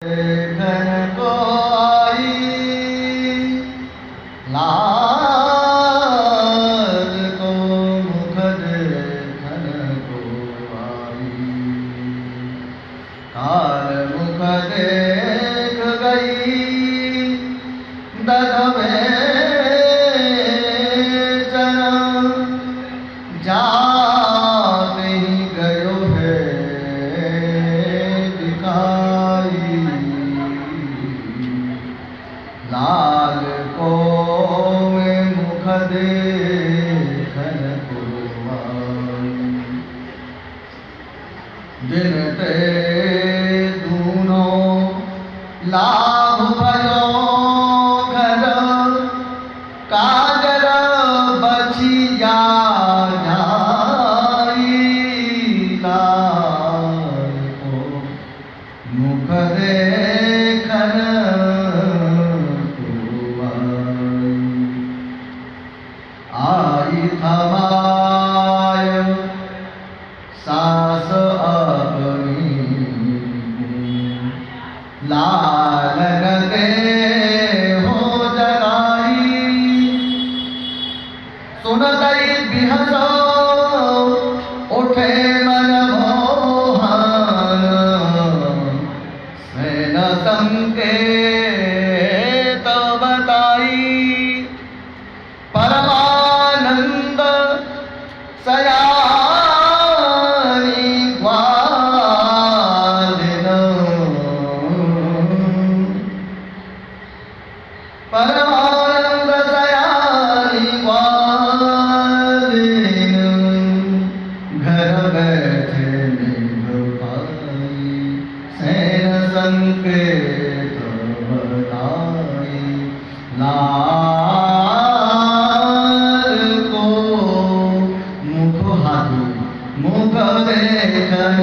देखन को आई लाल को मुख देखन को आई काल मुख देख गई दग बेचन जाते ही गयो है दिखाई लाल को में मुख देखन को आई दिन ते दूनों लाभ भयो घर काजर बचिया जाई लाल को मुख देखन को आई थमाय सास अपनी लालन ते हो जगाई सुनतई बिहसो उठे मन मोहन सेन संकेत बताई परमानंद सयानी ग्वालिन परमानंद सयानी ग्वालिन घर बैठे निभ पाई सैन संकेत बताई लाल को मुख हाथी मुख देखन